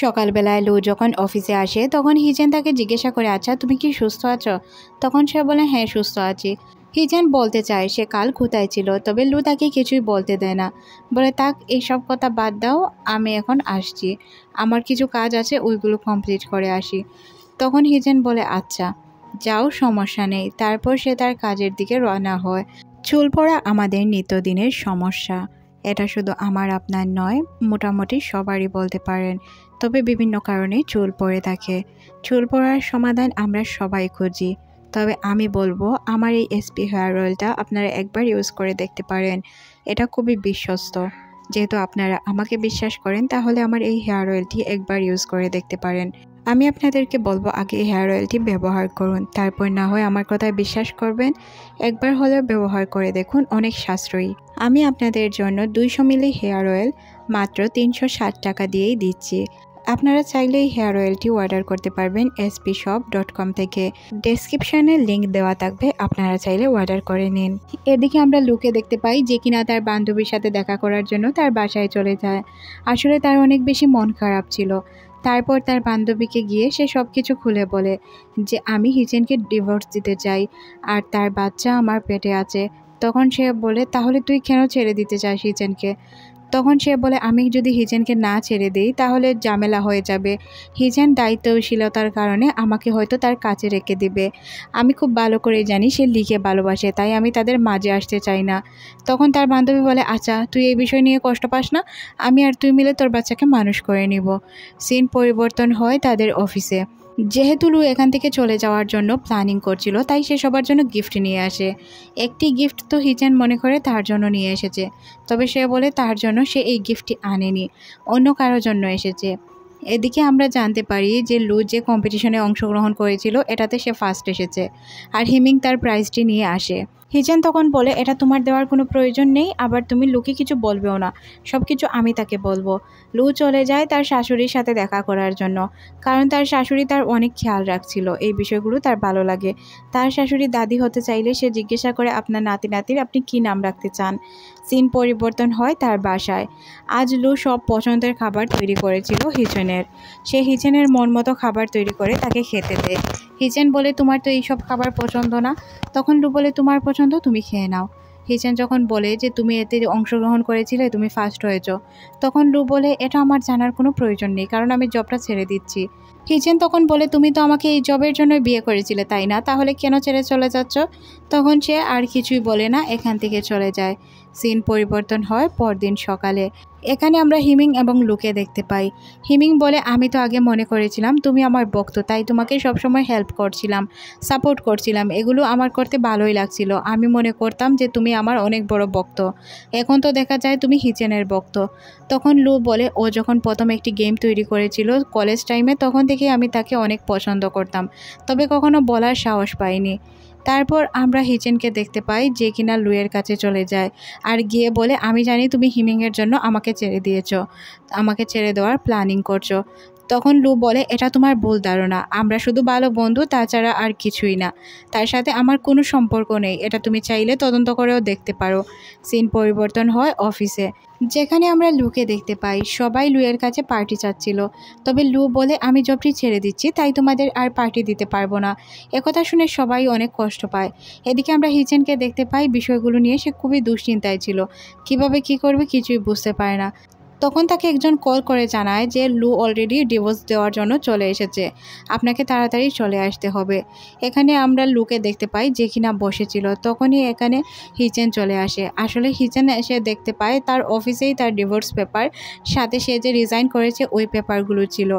সকালবেলায় লু যখন অফিসে আসে তখন হিজেন তাকে জিজ্ঞাসা করে, আচ্ছা তুমি কি সুস্থ আছো? তখন সে বলে, হ্যাঁ সুস্থ আছি। হিজেন বলতে চায় সে কাল কোথায় ছিল, তবে লু তাকে কিছুই বলতে দেয় না। বলে, তাক এইসব কথা বাদ দাও, আমি এখন আসছি, আমার কিছু কাজ আছে ওইগুলো কমপ্লিট করে আসি। তখন হিজেন বলে, আচ্ছা যাও, সমস্যা নেই। তারপর সে তার কাজের দিকে রওনা হয়। চুল পড়া আমাদের নিত্যদিনের সমস্যা। এটা শুধু আমার আপনার নয়, মোটামুটি সবারই বলতে পারেন। তবে বিভিন্ন কারণে চুল পড়ে থাকে। চুল পড়ার সমাধান আমরা সবাই খুঁজি। তবে আমি বলবো, আমার এই এসপি হেয়ার অয়েলটা আপনারা একবার ইউজ করে দেখতে পারেন। এটা খুবই বিশ্বস্ত। যেহেতু আপনারা আমাকে বিশ্বাস করেন, তাহলে আমার এই হেয়ার অয়েলটি একবার ইউজ করে দেখতে পারেন। আমি আপনাদেরকে বলবো, আগে এই হেয়ার অয়েলটি ব্যবহার করুন, তারপর না হয় আমার কথায় বিশ্বাস করবেন। একবার হলেও ব্যবহার করে দেখুন, অনেক সাশ্রয়ী। আমি আপনাদের জন্য 200 মিলি হেয়ার অয়েল মাত্র 360 টাকা দিয়েই দিচ্ছি। আপনারা চাইলে এই হেয়ার অয়েলটি অর্ডার করতে পারবেন spshop.com থেকে। ডেসক্রিপশনে লিংক দেওয়া থাকবে, আপনারা চাইলে অর্ডার করে নিন। এদিকে আমরা লুকে দেখতে পাই যে কিনা তার বান্ধবীর সাথে দেখা করার জন্য তার বাসায় চলে যায়। আসলে তার অনেক বেশি মন খারাপ ছিল। তারপর তার বান্ধবীকে গিয়ে সে সব কিছু খুলে বলে যে আমি হিজেনকে ডিভোর্স দিতে চাই, আর তার বাচ্চা আমার পেটে আছে। তখন সে বলে, তাহলে তুই কেন ছেড়ে দিতে চাস হিজেনকে? তখন সে বলে, আমি যদি হিজেনকে না ছেড়ে দিই তাহলে ঝামেলা হয়ে যাবে। হিজেন দায়িত্বশীলতার কারণে আমাকে হয়তো তার কাছে রেখে দিবে। আমি খুব ভালো করে জানি সে লিকে ভালোবাসে, তাই আমি তাদের মাঝে আসতে চাই না। তখন তার বান্ধবী বলে, আচ্ছা তুই এই বিষয় নিয়ে কষ্ট পাস না, আমি আর তুই মিলে তোর বাচ্চাকে মানুষ করে নিব। সিন পরিবর্তন হয় তাদের অফিসে। যেহেতু লু এখান থেকে চলে যাওয়ার জন্য প্ল্যানিং করছিল, তাই সে সবার জন্য গিফট নিয়ে আসে। একটি গিফট তো হিজেন মনে করে তার জন্য নিয়ে এসেছে, তবে সে বলে তার জন্য সে এই গিফটটি আনেনি, অন্য কারোর জন্য এসেছে। এদিকে আমরা জানতে পারি যে লু যে কম্পিটিশনে অংশগ্রহণ করেছিল এটাতে সে ফার্স্ট এসেছে, আর হিমিং তার প্রাইজটি নিয়ে আসে। হিজেন তখন বলে, এটা তোমার দেওয়ার কোনো প্রয়োজন নেই, আবার তুমি লুকে কিছু বলবেও না, সব কিছু আমি তাকে বলবো। লু চলে যায় তার শাশুড়ির সাথে দেখা করার জন্য, কারণ তার শাশুড়ি তার অনেক খেয়াল রাখছিল, এই বিষয়গুলো তার ভালো লাগে। তার শাশুড়ি দাদি হতে চাইলে সে জিজ্ঞাসা করে, আপনার নাতি নাতির আপনি কি নাম রাখতে চান? সিন পরিবর্তন হয় তার বাসায়। আজ লু সব পছন্দের খাবার তৈরি করেছিল হিজেনের। সে হিজেনের মন মতো খাবার তৈরি করে তাকে খেতে দেয়। হিজেন বলে, তোমার তো এইসব খাবার পছন্দ না। তখন লু বলে, তোমার পছন্দ, তুমি খেয়ে নাও। হিজেন যখন বলে যে তুমি এতে অংশগ্রহণ করেছিলে, তুমি ফার্স্ট হয়েছ, তখন লু বলে, এটা আমার জানার কোনো প্রয়োজন নেই, কারণ আমি জবটা ছেড়ে দিচ্ছি। হিজেন তখন বলে, তুমি তো আমাকে এই জবের জন্য বিয়ে করেছিলে তাই না, তাহলে কেন ছেড়ে চলে যাচ্ছ? তখন সে আর কিছুই বলে না, এখান থেকে চলে যায়। সিন পরিবর্তন হয় পরদিন সকালে। এখানে আমরা হিমিং এবং লুকে দেখতে পাই। হিমিং বলে, আমি তো আগে মনে করেছিলাম তুমি আমার ভক্ত, তাই তোমাকে সবসময় হেল্প করছিলাম, সাপোর্ট করছিলাম, এগুলো আমার করতে ভালোই লাগছিল। আমি মনে করতাম যে তুমি আমার অনেক বড় ভক্ত, এখন তো দেখা যায় তুমি হিজেনের ভক্ত। তখন লু বলে, ও যখন প্রথম একটি গেম তৈরি করেছিল কলেজ টাইমে, তখন থেকে আমি তাকে অনেক পছন্দ করতাম, তবে কখনো বলার সাহস পাইনি। তারপর আমরা হিজেনকে দেখতে পাই যে কিনা লুয়ের কাছে চলে যায়, আর গিয়ে বলে, আমি জানি তুমি হিমিংয়ের জন্য আমাকে ছেড়ে দিয়েছো, আমাকে ছেড়ে দেওয়ার প্ল্যানিং করছো। তখন লু বলে, এটা তোমার ভুল ধারণা, আমরা শুধু ভালো বন্ধু, তাছাড়া আর কিছুই না, তার সাথে আমার কোনো সম্পর্ক নেই, এটা তুমি চাইলে তদন্ত করেও দেখতে পারো। সিন পরিবর্তন হয় অফিসে, যেখানে আমরা লুকে দেখতে পাই সবাই লুয়ের কাছে পার্টি চাচ্ছিল, তবে লু বলে, আমি জবটি ছেড়ে দিচ্ছি, তাই তোমাদের আর পার্টি দিতে পারবো না। একথা শুনে সবাই অনেক কষ্ট পায়। এদিকে আমরা হিজেনকে দেখতে পাই, বিষয়গুলো নিয়ে সে খুবই দুশ্চিন্তায় ছিল, কিভাবে কি করবে কিছুই বুঝতে পারে না। তখন তাকে একজন কল করে জানায় যে লু অলরেডি ডিভোর্স দেওয়ার জন্য চলে এসেছে, আপনাকে তাড়াতাড়ি চলে আসতে হবে। এখানে আমরা লুকে দেখতে পাই যে কিনা বসেছিল, তখনই এখানে হিজেন চলে আসে। আসলে হিজেন এসে দেখতে পায় তার অফিসেই তার ডিভোর্স পেপার, সাথে সে যে রিজাইন করেছে ওই পেপারগুলো ছিল।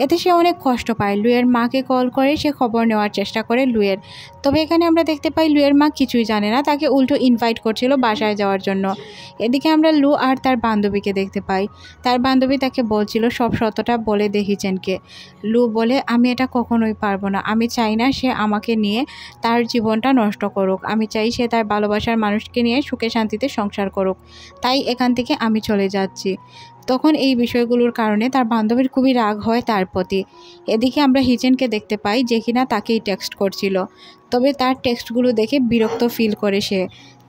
এতে সে অনেক কষ্ট পায়। লুয়ের মাকে কল করে সে খবর নেওয়ার চেষ্টা করে লুয়ের, তবে এখানে আমরা দেখতে পাই লুয়ের মা কিছুই জানে না, তাকে উল্টো ইনভাইট করছিল বাসায় যাওয়ার জন্য। এদিকে আমরা লু আর তার বান্ধবীকে দেখতে পাই। তার বান্ধবী তাকে বলছিল সব সত্যটা বলে দে হিজেনকে। লু বলে, আমি এটা কখনোই পারবো না, আমি চাই না সে আমাকে নিয়ে তার জীবনটা নষ্ট করুক, আমি চাই সে তার ভালোবাসার মানুষকে নিয়ে সুখে শান্তিতে সংসার করুক, তাই এখান থেকে আমি চলে যাচ্ছি। তখন এই বিষয়গুলোর কারণে তার বান্ধবীর খুবই রাগ হয় তার প্রতি। এদিকে আমরা হিজেনকে দেখতে পাই যে কিনা তাকেই টেক্সট করছিল, তবে তার টেক্সটগুলো দেখে বিরক্ত ফিল করে সে,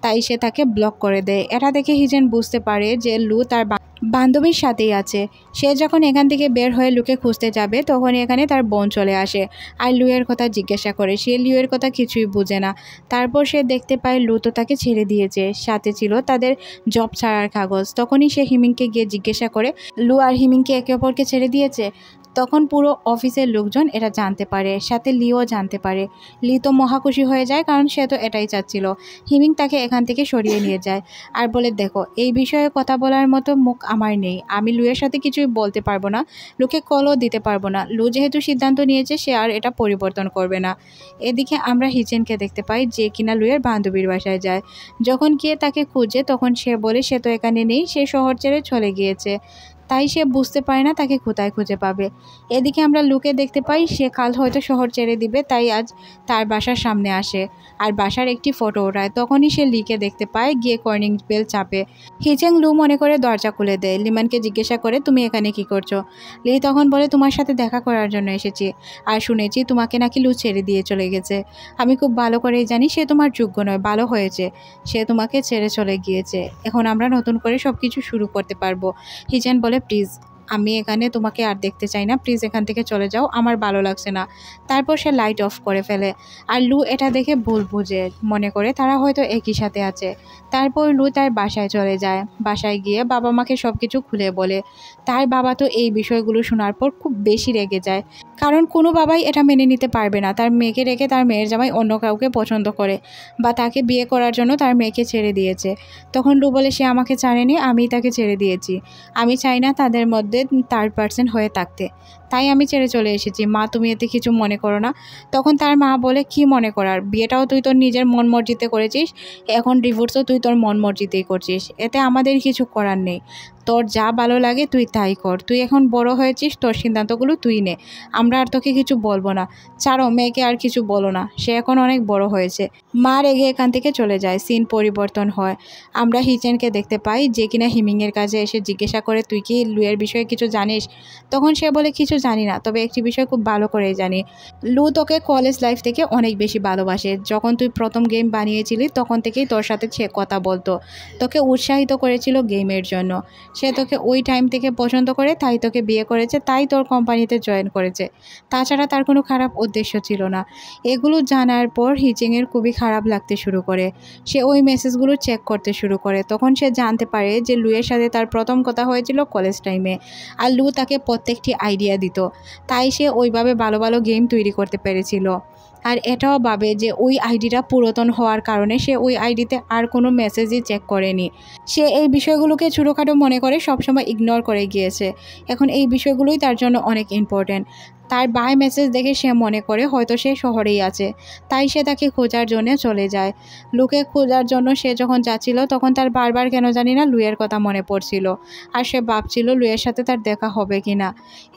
তাই সে তাকে ব্লক করে দেয়। এটা দেখে হিজেন বুঝতে পারে যে লু তার বান্ধবীর সাথেই আছে। সে যখন এখান থেকে বের হয়ে লুকে খুঁজতে যাবে তখন এখানে তার বোন চলে আসে আর লুয়ের কথা জিজ্ঞাসা করে। সে লুয়ের কথা কিছুই বুঝে না। তারপর সে দেখতে পায় লু তো তাকে ছেড়ে দিয়েছে, সাথে ছিল তাদের জব ছাড়ার কাগজ। তখনই সে হিমিংকে গিয়ে জিজ্ঞাসা করে লু আর হিমিংকে একে অপরকে ছেড়ে দিয়েছে। তখন পুরো অফিসের লোকজন এটা জানতে পারে, সাথে লিও জানতে পারে। লি তো মহাখুশি হয়ে যায়, কারণ সে তো এটাই চাচ্ছিল। হিমিং তাকে এখান থেকে সরিয়ে নিয়ে যায় আর বলে, দেখো এই বিষয়ে কথা বলার মতো মুখ আমার নেই, আমি লুয়ের সাথে কিছুই বলতে পারবো না, লুকে কলও দিতে পারবো না। লু যেহেতু সিদ্ধান্ত নিয়েছে সে আর এটা পরিবর্তন করবে না। এদিকে আমরা হিচেনকে দেখতে পাই যে কিনা লুয়ের বান্ধবীর বাসায় যায়। যখন গিয়ে তাকে খুঁজে তখন সে বলে সে তো এখানে নেই, সে শহর ছেড়ে চলে গিয়েছে। তাই সে বুঝতে পারে না তাকে কোথায় খুঁজে পাবে। এদিকে আমরা লুকে দেখতে পাই সে কাল হয়তো শহর ছেড়ে দিবে, তাই আজ তার বাসার সামনে আসে আর বাসার একটি ফটো ওঠায়। তখনই সে লিকে দেখতে পায় গিয়ে কর্নিং বেল চাপে। হিচেং লু মনে করে দরজা খুলে দেয়। লিমানকে জিজ্ঞাসা করে, তুমি এখানে কি করছো? লি তখন বলে, তোমার সাথে দেখা করার জন্য এসেছি, আর শুনেছি তোমাকে নাকি লু ছেড়ে দিয়ে চলে গেছে। আমি খুব ভালো করেই জানি সে তোমার যোগ্য নয়, ভালো হয়েছে সে তোমাকে ছেড়ে চলে গিয়েছে। এখন আমরা নতুন করে সব কিছু শুরু করতে পারবো। হিচেন বলে, প্লিজ আমি এখানে তোমাকে আর দেখতে চাই না, প্লিজ এখান থেকে চলে যাও, আমার ভালো লাগছে না। তারপর সে লাইট অফ করে ফেলে আর লু এটা দেখে ভুল বুঝে, মনে করে তারা হয়তো একই সাথে আছে। তারপর লু তার বাসায় চলে যায়। বাসায় গিয়ে বাবা মাকে সব কিছু খুলে বলে। তার বাবা তো এই বিষয়গুলো শোনার পর খুব বেশি রেগে যায়, কারণ কোনো বাবাই এটা মেনে নিতে পারবে না তার মেয়েকে রেখে তার মেয়ের জামাই অন্য কাউকে পছন্দ করে বা তাকে বিয়ে করার জন্য তার মেয়েকে ছেড়ে দিয়েছে। তখন লু বলে, সে আমাকে ছাড়েনি, আমি তাকে ছেড়ে দিয়েছি, আমি চাই না তাদের মধ্যে থার্ড পার্সন হয়ে থাকতে, তাই আমি ছেড়ে চলে এসেছি। মা তুমি এতে কিছু মনে করো না। তখন তার মা বলে, কি মনে করার, বিয়েটাও তুই তোর নিজের মন মর্জিতে করেছিস, এখন ডিভোর্সও তুই তোর মন মর্জিতেই করছিস, এতে আমাদের কিছু করার নেই, তোর যা ভালো লাগে তুই তাই কর, তুই এখন বড় হয়েছিস, তোর সিদ্ধান্তগুলো তুই নে, আমরা আর তোকে কিছু বলবো না, ছাড়ো মেয়েকে আর কিছু বলো না, সে এখন অনেক বড় হয়েছে। মা রেগে এখান থেকে চলে যায়। সিন পরিবর্তন হয়। আমরা হিচেনকে দেখতে পাই যে কিনা হিমিংয়ের কাছে এসে জিজ্ঞাসা করে, তুই কি লুয়ের বিষয়ে কিছু জানিস? তখন সে বলে, কিছু জানি না, তবে একটি বিষয় খুব ভালো করেই জানি, লু তোকে কলেজ লাইফ থেকে অনেক বেশি ভালোবাসে। যখন তুই প্রথম গেম বানিয়েছিলি তখন থেকেই তোর সাথে সে কথা বলতো, তোকে উৎসাহিত করেছিল গেমের জন্য, সে তোকে ওই টাইম থেকে পছন্দ করে, তাই তোকে বিয়ে করেছে, তাই তোর কোম্পানিতে জয়েন করেছে, তাছাড়া তার কোনো খারাপ উদ্দেশ্য ছিল না। এগুলো জানার পর হিচেংয়ের খুবই খারাপ লাগতে শুরু করে। সে ওই মেসেজগুলো চেক করতে শুরু করে। তখন সে জানতে পারে যে লুয়ের সাথে তার প্রথম কথা হয়েছিল কলেজ টাইমে, আর লু তাকে প্রত্যেকটি আইডিয়া দিত, তাই সে ওইভাবে ভালো ভালো গেম তৈরি করতে পেরেছিল। আর এটাও ভাবে যে ওই আইডিটা পুরাতন হওয়ার কারণে সে ওই আইডিতে আর কোনো মেসেজই চেক করেনি। সে এই বিষয়গুলোকে ছোটোখাটো মনে করে সবসময় ইগনোর করে গিয়েছে। এখন এই বিষয়গুলোই তার জন্য অনেক ইম্পর্ট্যান্ট। তার বাই মেসেজ দেখে সে মনে করে হয়তো সে শহরেই আছে, তাই সে তাকে খোঁজার জন্য চলে যায়। লুকে খোঁজার জন্য সে যখন যাচ্ছিল তখন তার বারবার কেন জানি না লুয়ের কথা মনে পড়ছিল, আর সে ভাবছিল লুয়ের সাথে তার দেখা হবে কি না।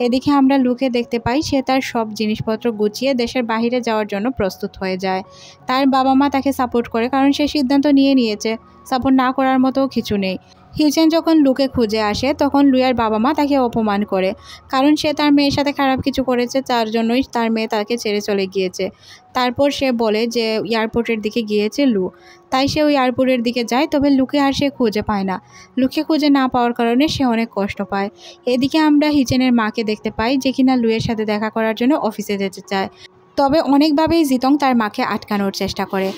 এদিকে আমরা লুকে দেখতে পাই সে তার সব জিনিসপত্র গুছিয়ে দেশের বাইরে যাওয়ার জন্য প্রস্তুত হয়ে যায়। তার বাবা মা তাকে সাপোর্ট করে, কারণ সে সিদ্ধান্ত নিয়ে নিয়েছে, সাপোর্ট না করার মতো কিছু নেই। হিচেন যখন লুকে খুঁজে আসে তখন লুয়ের বাবা মা তাকে অপমান করে, কারণ সে তার মেয়ের সাথে খারাপ কিছু করেছে, তার জন্যই তার মেয়ে তাকে ছেড়ে চলে গিয়েছে। তারপর সে বলে যে এয়ারপোর্টের দিকে গিয়েছে লু, তাই সে ওই এয়ারপোর্টের দিকে যায়, তবে লুকে আর সে খুঁজে পায় না। লুকে খুঁজে না পাওয়ার কারণে সে অনেক কষ্ট পায়। এদিকে আমরা হিচেনের মাকে দেখতে পাই যে কিনা লুয়ের সাথে দেখা করার জন্য অফিসে যেতে চায়, তবে অনেকভাবেই জিতং তার মাকে আটকানোর চেষ্টা করে।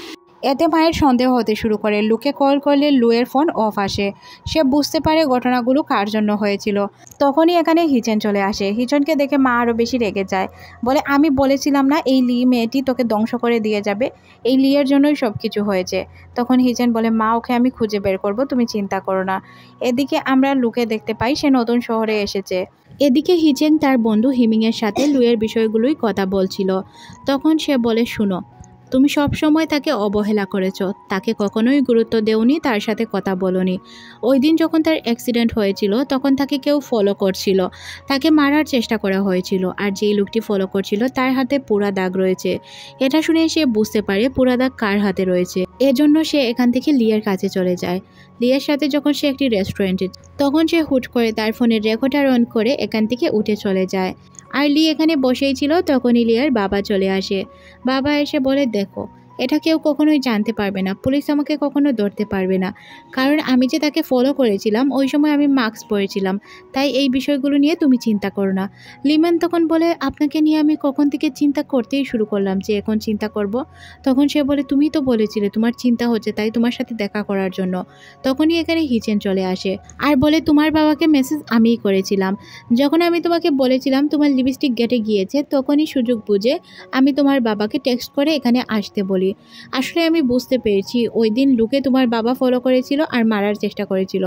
এতে মায়ের সন্দেহ হতে শুরু করে। লুকে কল করলে লুয়ের ফোন অফ আসে। সে বুঝতে পারে ঘটনাগুলো কার জন্য হয়েছিল। তখনই এখানে হিচেন চলে আসে। হিচেনকে দেখে মা আরও বেশি রেগে যায়, বলে, আমি বলেছিলাম না এই লি মেয়েটি তোকে ধ্বংস করে দিয়ে যাবে, এই লিয়ের জন্যই সব কিছু হয়েছে। তখন হিচেন বলে, মা ওকে আমি খুঁজে বের করব, তুমি চিন্তা করো না। এদিকে আমরা লুকে দেখতে পাই সে নতুন শহরে এসেছে। এদিকে হিচেন তার বন্ধু হিমিংয়ের সাথে লুয়ের বিষয়গুলোই কথা বলছিল। তখন সে বলে, শুনো, তুমি সব সময় তাকে অবহেলা করেছো, তাকে কখনোই গুরুত্ব দেওনি, তার সাথে কথা বলোনি। ওই দিন যখন তার অ্যাক্সিডেন্ট হয়েছিল তখন তাকে কেউ ফলো করছিল, তাকে মারার চেষ্টা করা হয়েছিল, আর যেই লোকটি ফলো করছিল তার হাতে পোড়া দাগ রয়েছে। এটা শুনে সে বুঝতে পারে পোড়া দাগ কার হাতে রয়েছে। এজন্য সে এখান থেকে লিয়ার কাছে চলে যায়। লিয়ার সাথে যখন সে একটি রেস্টুরেন্টে, তখন সে হুট করে তার ফোনের রেকর্ডার অন করে এখান থেকে উঠে চলে যায়। আর লি এখানে বসেই ছিল, তখনই লিয়ার বাবা চলে আসে। বাবা এসে বলে, দেখো এটা কেউ কখনোই জানতে পারবে না, পুলিশ আমাকে কখনো ধরতে পারবে না, কারণ আমি যে তাকে ফলো করেছিলাম ওই সময় আমি মাস্ক পরেছিলাম, তাই এই বিষয়গুলো নিয়ে তুমি চিন্তা করো না। লিমান তখন বলে আপনাকে নিয়ে আমি কখন থেকে চিন্তা করতেই শুরু করলাম যে এখন চিন্তা করব। তখন সে বলে তুমি তো বলেছিলে তোমার চিন্তা হচ্ছে, তাই তোমার সাথে দেখা করার জন্য। তখনই এখানে হিচেন চলে আসে আর বলে তোমার বাবাকে মেসেজ আমিই করেছিলাম। যখন আমি তোমাকে বলেছিলাম তোমার লিপস্টিক গেটে গিয়েছে, তখনই সুযোগ বুঝে আমি তোমার বাবাকে টেক্সট করে এখানে আসতে বলি। আসলে আমি বুঝতে পেরেছি ওই দিন লুকে তোমার বাবা ফলো করেছিল আর মারার চেষ্টা করেছিল।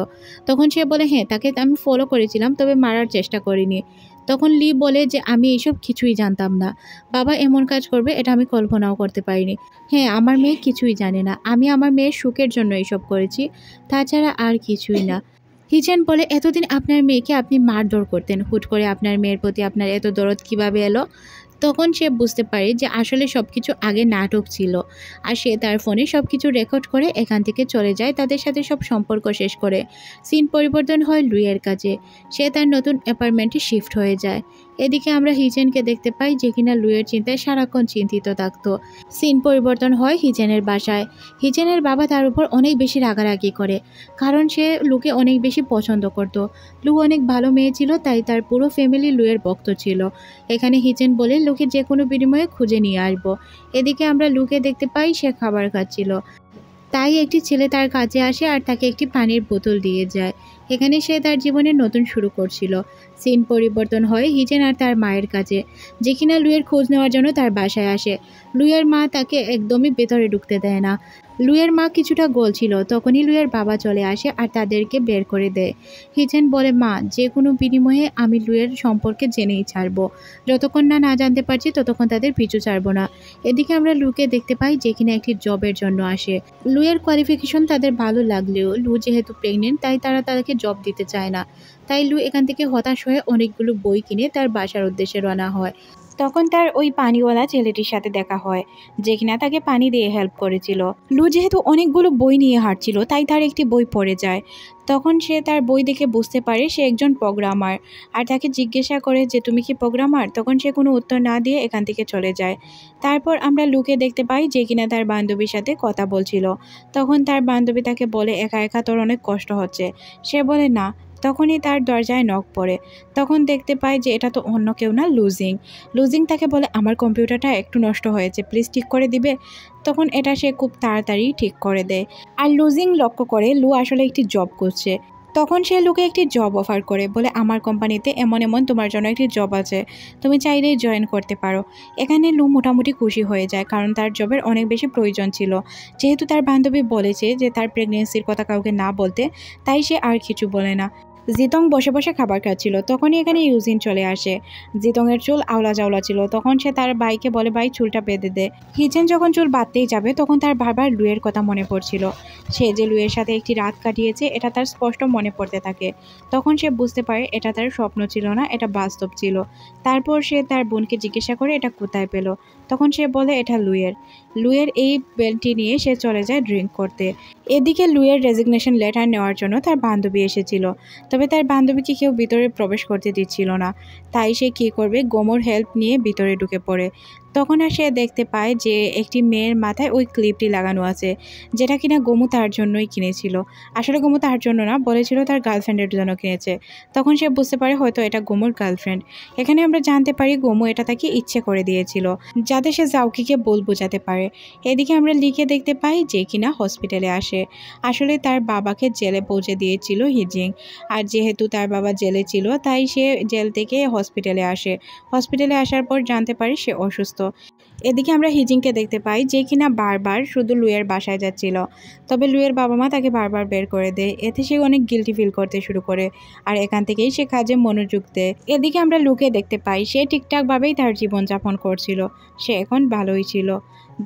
তখন সে বলে হ্যাঁ তাকে আমি ফলো করেছিলাম, তবে মারার চেষ্টা করিনি। তখন লি বলে যে আমি এইসব কিছুই জানতাম না, বাবা এমন কাজ করবে এটা আমি কল্পনাও করতে পারিনি। হ্যাঁ আমার মেয়ে কিছুই জানে না, আমি আমার মেয়ের সুখের জন্য এইসব করেছি, তাছাড়া আর কিছুই না। হিচেন বলে এতদিন আপনার মেয়েকে আপনি মারধর করতেন, হুট করে আপনার মেয়ের প্রতি আপনার এত দরদ কিভাবে এলো? তখন সে বুঝতে পারে যে আসলে সব কিছু আগে নাটক ছিল, আর সে তার ফোনে সব কিছু রেকর্ড করে এখান থেকে চলে যায়, তাদের সাথে সব সম্পর্ক শেষ করে। সিন পরিবর্তন হয় লুইয়ের কাছে, সে তার নতুন অ্যাপার্টমেন্টে শিফট হয়ে যায়। এদিকে আমরা হিচেনকে দেখতে পাই যে কিনা লুইয়ের চিন্তায় সারাক্ষণ চিন্তিত থাকতো। সিন পরিবর্তন হয় হিচেনের বাসায়। হিচেনের বাবা তার উপর অনেক বেশি রাগারাগি করে, কারণ সে লুকে অনেক বেশি পছন্দ করত। লু অনেক ভালো মেয়ে ছিল, তাই তার পুরো ফ্যামিলি লুয়ের ভক্ত ছিল। এখানে হিচেন বলে লুকে যে কোনো বিনিময়ে খুঁজে নিয়ে আসবো। এদিকে আমরা লুকে দেখতে পাই সে খাবার খাচ্ছিল, তাই একটি ছেলে তার কাছে আসে আর তাকে একটি পানির বোতল দিয়ে যায়। এখানে সে তার জীবনের নতুন শুরু করছিল। সিন পরিবর্তন হয় হিচেন আর তার মায়ের কাছে, যে কিনা লুয়ের খোঁজ নেওয়ার জন্য তার বাসায় আসে। লুয়ের মা তাকে একদমই ভেতরে ঢুকতে দেয় না। লুয়ের মা কিছুটা গলছিল, তখনই লুয়ের বাবা চলে আসে আর তাদেরকে বের করে দেয়। হিচেন বলে মা যে কোনো বিনিময়ে আমি লুয়ের সম্পর্কে জেনেই ছাড়বো, যতক্ষণ না না জানতে পারছি ততক্ষণ তাদের পিছু ছাড়বো না। এদিকে আমরা লুকে দেখতে পাই যে কিনা একটি জবের জন্য আসে। লুয়ের কোয়ালিফিকেশন তাদের ভালো লাগলেও লু যেহেতু প্রেগনেন্ট তাই তারা তাদেরকে জব দিতে চায় না। তাই লু এখান থেকে হতাশ হয়ে অনেকগুলো বই কিনে তার বাসার উদ্দেশ্যে রওনা হয়। তখন তার ওই পানিওয়ালা ছেলেটির সাথে দেখা হয়, যে কিনা তাকে পানি দিয়ে হেল্প করেছিল। লু যেহেতু অনেকগুলো বই নিয়ে হাঁটছিল তাই তার একটি বই পড়ে যায়। তখন সে তার বই দেখে বুঝতে পারে সে একজন প্রোগ্রামার, আর তাকে জিজ্ঞাসা করে যে তুমি কি প্রোগ্রামার? তখন সে কোনো উত্তর না দিয়ে এখান থেকে চলে যায়। তারপর আমরা লুকে দেখতে পাই যে কিনা তার বান্ধবীর সাথে কথা বলছিল। তখন তার বান্ধবী তাকে বলে একা একা তোর অনেক কষ্ট হচ্ছে। সে বলে না। তখনই তার দরজায় নক পড়ে। তখন দেখতে পাই যে এটা তো অন্য কেউ না, লুজিং। লুজিং তাকে বলে আমার কম্পিউটারটা একটু নষ্ট হয়েছে, প্লিজ ঠিক করে দিবে। তখন এটা সে খুব তাড়াতাড়ি ঠিক করে দেয়। আর লুজিং লক্ষ্য করে লু আসলে একটি জব করছে। তখন সে লুকে একটি জব অফার করে, বলে আমার কোম্পানিতে এমন এমন তোমার জন্য একটি জব আছে, তুমি চাইলেই জয়েন করতে পারো। এখানে লু মোটামুটি খুশি হয়ে যায়, কারণ তার জবের অনেক বেশি প্রয়োজন ছিল। যেহেতু তার বান্ধবী বলেছে যে তার প্রেগনেন্সির কথা কাউকে না বলতে, তাই সে আর কিছু বলে না। জিতং বসে বসে খাবার খাচ্ছিল, তখনই এখানে ইউজিন চলে আসে। জিতংয়ের চুল আওলা জাওলা ছিল, তখন সে তার ভাইকে বলে ভাই চুলটা বেঁধে দে। হিচেন যখন চুল বাঁধতেই যাবে তখন তার বারবার লুয়ের কথা মনে পড়ছিল। সে যে লুয়ের সাথে একটি রাত কাটিয়েছে এটা তার স্পষ্ট মনে পড়তে থাকে। তখন সে বুঝতে পারে এটা তার স্বপ্ন ছিল না, এটা বাস্তব ছিল। তারপর সে তার বোনকে জিজ্ঞাসা করে এটা কোথায় পেল। তখন সে বলে এটা লুয়ের। লুয়ের এই বেল্টটি নিয়ে সে চলে যায় ড্রিঙ্ক করতে। এদিকে লুয়ের রেজিগনেশন লেটার নেওয়ার জন্য তার বান্ধবী এসেছিল, তবে তার বান্ধবীকে কেউ ভিতরে প্রবেশ করতে দিচ্ছিল না। তাই সে কী করবে, গোমোর হেল্প নিয়ে ভিতরে ঢুকে পড়ে। তখন আর সে দেখতে পায় যে একটি মেয়ের মাথায় ওই ক্লিপটি লাগানো আছে, যেটা কিনা গোমু তার জন্যই কিনেছিল। আসলে গোমু তার জন্য না, বলেছিল তার গার্লফ্রেন্ডের জন্য কিনেছে। তখন সে বুঝতে পারে হয়তো এটা গোমুর গার্লফ্রেন্ড। এখানে আমরা জানতে পারি গোমু এটা তাকে ইচ্ছে করে দিয়েছিল, যাতে সে জাউকিকে বল বোঝাতে পারে। এদিকে আমরা লিখে দেখতে পাই যে কিনা হসপিটালে আসে। আসলে তার বাবাকে জেলে পৌঁছে দিয়েছিল হিজিং, আর যেহেতু তার বাবা জেলে ছিল তাই সে জেল থেকে হসপিটালে আসে। হসপিটালে আসার পর জানতে পারি সে অসুস্থ। এদিকে আমরা হিজিংকে দেখতে পাই যে কিনা বারবার শুধু লুয়ের বাসায় যাচ্ছিল, তবে লুয়ের বাবা মা তাকে বারবার বের করে দেয়। এতে সে অনেক গিল্টি ফিল করতে শুরু করে, আর এখান থেকেই সে কাজে মনোযোগ দেয়। এদিকে আমরা লুকে দেখতে পাই সে ঠিকঠাকভাবেই তার জীবনযাপন করছিল, সে এখন ভালোই ছিল।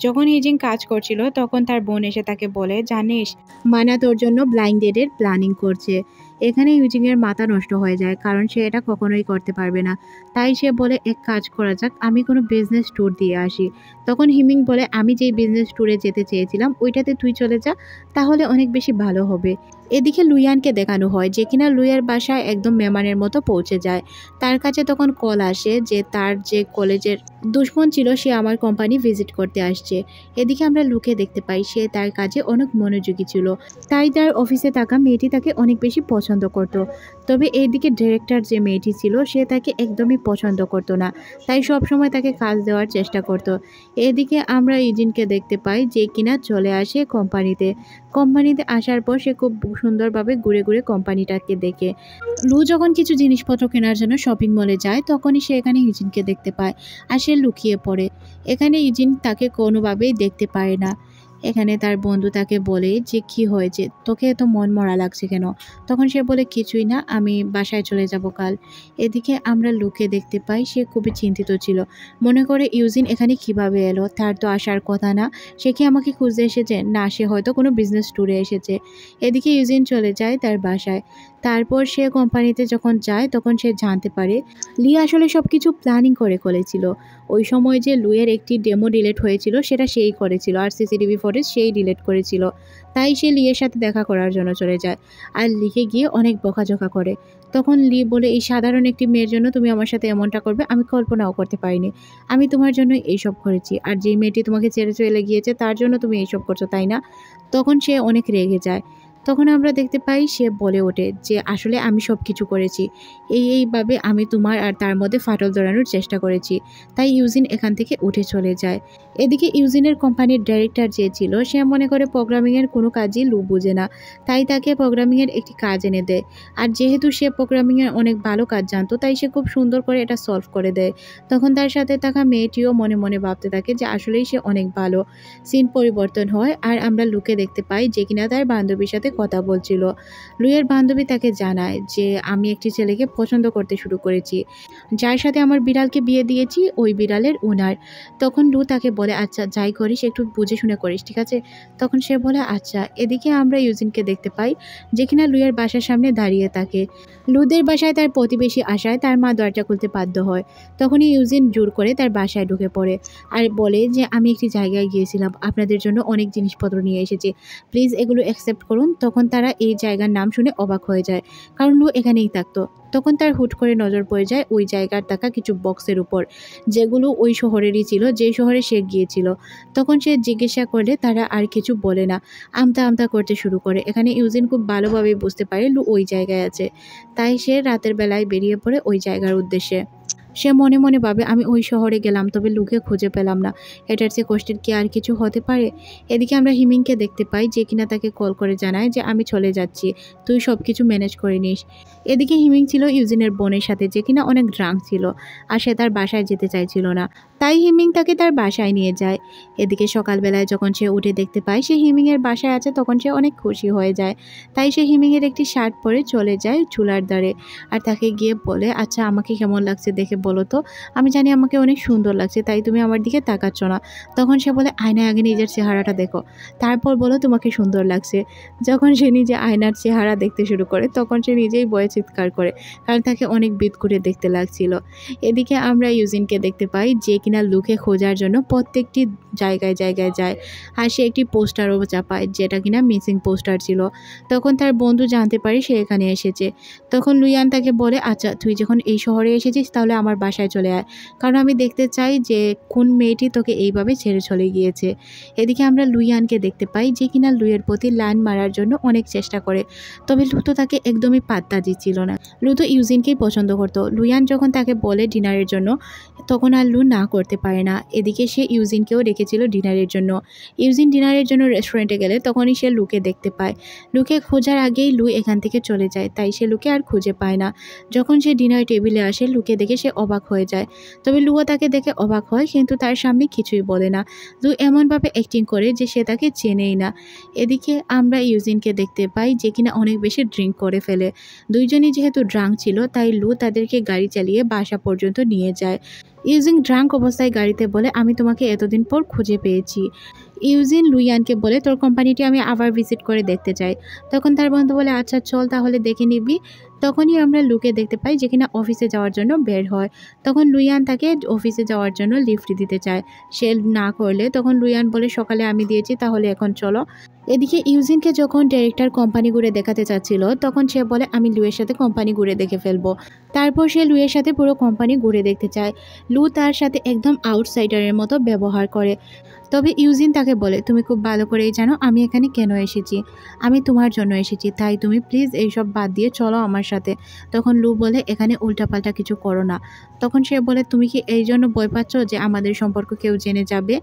যখন হিজিং কাজ করছিল তখন তার বোন এসে তাকে বলে জানিস মানা তোর জন্য ব্লাইন্ড ডেটের প্ল্যানিং করছে। এখানে ইউজিনের মাথা নষ্ট হয়ে যায়, কারণ সে এটা কখনোই করতে পারবে না। তাই সে বলে এক কাজ করা যাক, আমি কোনো বিজনেস ট্যুর দিয়ে আসি। তখন হিমিং বলে আমি যেই বিজনেস ট্যুরে যেতে চেয়েছিলাম ওইটাতে তুই চলে যা, তাহলে অনেক বেশি ভালো হবে। এদিকে লুইয়ানকে দেখানো হয় যে কিনা লুইয়ের বাসায় একদম মেহমানের মতো পৌঁছে যায়। তার কাছে তখন কল আসে যে তার যে কলেজের দুশ্মন ছিল সে আমার কোম্পানি ভিজিট করতে আসছে। এদিকে আমরা লুকে দেখতে পাই সে তার কাজে অনেক মনোযোগী ছিল, তাই তার অফিসে থাকা মেয়েটি তাকে অনেক বেশি পছন্দ করত। তবে এইদিকে ডিরেক্টর যে মেয়েটি ছিল সে তাকে একদমই পছন্দ করতো না, তাই সবসময় তাকে কাজ দেওয়ার চেষ্টা করত। এদিকে আমরা ইজিনকে দেখতে পাই যে কিনা চলে আসে কোম্পানিতে আসার পর সে খুব সুন্দরভাবে ঘুরে ঘুরে কোম্পানিটাকে দেখে। লু যখন কিছু জিনিসপত্র কেনার জন্য শপিং মলে যায় তখনই সে এখানে ইজিনকে দেখতে পায়, আর সে লুকিয়ে পড়ে। এখানে ইজিন তাকে কোনোভাবেই দেখতে পায় না। এখানে তার বন্ধু তাকে বলে যে কি হয়েছে, তোকে এত মন মরা লাগছে কেন? তখন সে বলে কিছুই না, আমি বাসায় চলে যাব কাল। এদিকে আমরা লুকে দেখতে পাই সে খুবই চিন্তিত ছিল, মনে করে ইউজিন এখানে কিভাবে এলো, তার তো আসার কথা না। সে কি আমাকে খুঁজতে এসেছে? না, সে হয়তো কোনো বিজনেস ট্যুরে এসেছে। এদিকে ইউজিন চলে যায় তার বাসায়। তারপর সে কোম্পানিতে যখন যায় তখন সে জানতে পারে লি আসলে সব কিছু প্ল্যানিং করে করেছিল। ওই সময় যে লুয়ের একটি ডেমো ডিলিট হয়েছিল সেটা সেই করেছিল, আর সিসিটিভি ফুটেজ সেই ডিলিট করেছিল। তাই সে লিয়ের সাথে দেখা করার জন্য চলে যায়, আর লিকে গিয়ে অনেক বকাঝকা করে। তখন লি বলে এই সাধারণ একটি মেয়ের জন্য তুমি আমার সাথে এমনটা করবে আমি কল্পনাও করতে পারিনি। আমি তোমার জন্য এইসব করেছি, আর যেই মেয়েটি তোমাকে ছেড়ে চলে গিয়েছে তার জন্য তুমি এইসব করছো, তাই না? তখন সে অনেক রেগে যায়। তখন আমরা দেখতে পাই সে বলে ওঠে যে আসলে আমি সব কিছু করেছি, এইভাবে আমি তোমার আর তার মধ্যে ফাটল ধরানোর চেষ্টা করেছি। তাই ইউজিন এখান থেকে উঠে চলে যায়। এদিকে ইউজিনের কোম্পানির ডাইরেক্টর যে ছিল সে মনে করে প্রোগ্রামিংয়ের কোনো কাজই লু বুঝে না, তাই তাকে প্রোগ্রামিংয়ের একটি কাজ এনে দেয়। আর যেহেতু সে প্রোগ্রামিংয়ের অনেক ভালো কাজ জানতো তাই সে খুব সুন্দর করে এটা সলভ করে দেয়। তখন তার সাথে থাকা মেয়েটিও মনে মনে ভাবতে থাকে যে আসলেই সে অনেক ভালো। সিন পরিবর্তন হয় আর আমরা লুকে দেখতে পাই যে কিনা তার বান্ধবীর সাথে কথা বলছিল। লুয়ের বান্ধবী তাকে জানায় যে আমি একটি ছেলেকে পছন্দ করতে শুরু করেছি, যার সাথে আমার বিড়ালকে বিয়ে দিয়েছি ওই বিড়ালের ওনার। তখন লু তাকে বলে আচ্ছা যাই করিস একটু বুঝে শুনে করিস, ঠিক আছে? তখন সে বলে আচ্ছা। এদিকে আমরা ইউজিনকে দেখতে পাই যে কিনা লুয়ের বাসার সামনে দাঁড়িয়ে থাকে। লুদের বাসায় তার প্রতিবেশী আসায় তার মা দরজা খুলতে বাধ্য হয়। তখনই ইউজিন জোর করে তার বাসায় ঢুকে পড়ে আর বলে যে আমি একটি জায়গায় গিয়েছিলাম, আপনাদের জন্য অনেক জিনিসপত্র নিয়ে এসেছি, প্লিজ এগুলো অ্যাকসেপ্ট করুন। তখন তারা এই জায়গার নাম শুনে অবাক হয়ে যায়, কারণ লু এখানেই থাকতো। তখন তার হুট করে নজর পড়ে যায় ওই জায়গার থাকা কিছু বক্সের উপর, যেগুলো ওই শহরেরই ছিল যে শহরে সে গিয়েছিল। তখন সে জিজ্ঞাসা করলে তারা আর কিছু বলে না, আমতা আমতা করতে শুরু করে। এখানে ইউজিন খুব ভালোভাবে বুঝতে পারে লু ওই জায়গায় আছে, তাই সে রাতের বেলায় বেরিয়ে পড়ে ওই জায়গার উদ্দেশ্যে। সে মনে মনে ভাবে আমি ওই শহরে গেলাম তবে লুকে খুঁজে পেলাম না, এটার চেয়ে কষ্টের কি আর কিছু হতে পারে? এদিকে আমরা হিমিংকে দেখতে পাই যে কিনা তাকে কল করে জানায় যে আমি চলে যাচ্ছি, তুই সব কিছু ম্যানেজ করে নিস। এদিকে হিমিং ছিল ইউজিনের বোনের সাথে যে কিনা অনেক ড্রাঙ্ক ছিল, আর সে তার বাসায় যেতে চাইছিল না, তাই হিমিং তাকে তার বাসায় নিয়ে যায়। এদিকে সকালবেলায় যখন সে উঠে দেখতে পায় সে হিমিংয়ের বাসায় আছে তখন সে অনেক খুশি হয়ে যায়। তাই সে হিমিংয়ের একটি শার্ট পরে চলে যায় চুলার ধারে, আর তাকে গিয়ে বলে আচ্ছা আমাকে কেমন লাগছে দেখে বলো তো, আমি জানি আমাকে অনেক সুন্দর লাগছে, তাই তুমি আমার দিকে তাকাচ্ছ না। তখন সে বলে আয়নায় আগে নিজের চেহারাটা দেখো, তারপর বলো তোমাকে সুন্দর লাগছে। যখন সে নিজে আয়নার চেহারা দেখতে শুরু করে তখন সে নিজেই ভয়ে চিৎকার করে, কারণ তাকে অনেক বিদ করে দেখতে লাগছিল। এদিকে আমরা ইউজিনকে দেখতে পাই যে কিনা লুকে খোঁজার জন্য প্রত্যেকটি জায়গায় জায়গায় যায়, আর সে একটি পোস্টারও চাপায় যেটা কিনা মিসিং পোস্টার ছিল। তখন তার বন্ধু জানতে পারে সে এখানে এসেছে। তখন লুইয়ান তাকে বলে আচ্ছা তুই যখন এই শহরে এসেছিস তাহলে আমার বাসায় চলে আয়, কারণ আমি দেখতে চাই যে কোন মেয়েটি তোকে এইভাবে ছেড়ে চলে গিয়েছে। এদিকে আমরা লুইয়ানকে দেখতে পাই যে কিনা লুইয়ের প্রতি লাইন মারার জন্য অনেক চেষ্টা করে, তবে লু তো তাকে একদমই পাত্তা দিচ্ছিল না। লু তো ইউজিনকেই পছন্দ করতো। লুইয়ান যখন তাকে বলে ডিনারের জন্য তখন আর লু না করতে পারে না। এদিকে সে ইউজিনকেও রেখেছিল ডিনারের জন্য। ইউজিন ডিনারের জন্য রেস্টুরেন্টে গেলে তখনই সে লুকে দেখতে পায়। লুকে খোঁজার আগেই লু এখান থেকে চলে যায়, তাই সে লুকে আর খুঁজে পায় না। যখন সে ডিনার টেবিলে আসে লুকে দেখে সে অবাক হয়ে যায়, তবে লুও তাকে দেখে অবাক হয় কিন্তু তার সামনে কিছুই বলে না। লু এমনভাবে অ্যাক্টিং করে যে সে তাকে চেনেই না। এদিকে আমরা ইউজিনকে দেখতে পাই যে কিনা অনেক বেশি ড্রিঙ্ক করে ফেলে। দুইজনই যেহেতু ড্রাঙ্ক ছিল তাই লু তাদেরকে গাড়ি চালিয়ে বাসা পর্যন্ত নিয়ে যায়। ইউজিন ড্রাঙ্ক অবস্থায় গাড়িতে বলে আমি তোমাকে এতদিন পর খুঁজে পেয়েছি। ইউজিন লুইয়ানকে বলে তোর কোম্পানিটি আমি আবার ভিজিট করে দেখতে চাই। তখন তার বন্ধু বলে আচ্ছা চল তাহলে দেখে নিবি। তখনই আমরা লুকে দেখতে পাই যে কিনা অফিসে যাওয়ার জন্য বের হয়। তখন লুইয়ান তাকে অফিসে যাওয়ার জন্য লিফট দিতে চায়। সে না করলে তখন লুইয়ান বলে সকালে আমি দিয়েছি, তাহলে এখন চলো। এদিকে ইউজিনকে যখন ডিরেক্টর কোম্পানি ঘুরে দেখাতে চাচ্ছিল তখন সে বলে আমি লুয়ের সাথে কোম্পানি ঘুরে দেখে ফেলবো। তারপর সে লুয়ের সাথে পুরো কোম্পানি ঘুরে দেখতে চায়। লু তার সাথে একদম আউটসাইডারের মতো ব্যবহার করে। তবে ইউজিন তাকে বলে তুমি খুব ভালো করেই জানো আমি এখানে কেন এসেছি। আমি তোমার জন্য এসেছি, তাই তুমি প্লিজ এইসব বাদ দিয়ে চলো আমার সাথে। তখন লু বলে এখানে উল্টাপাল্টা কিছু করো না। তখন সে বলে তুমি কি এই জন্য ভয় পাচ্ছ যে আমাদের সম্পর্ক কেউ জেনে যাবে?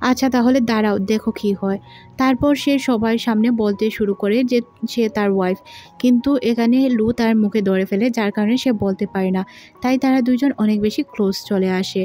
আচ্ছা তাহলে দাঁড়াও দেখো কি হয়। তারপর সে সবার সামনে বলতে শুরু করে যে সে তার ওয়াইফ, কিন্তু এখানে লু তার মুখে ধরে ফেলে যার কারণে সে বলতে পারে না। তাই তারা দুজন অনেক বেশি ক্লোজ চলে আসে।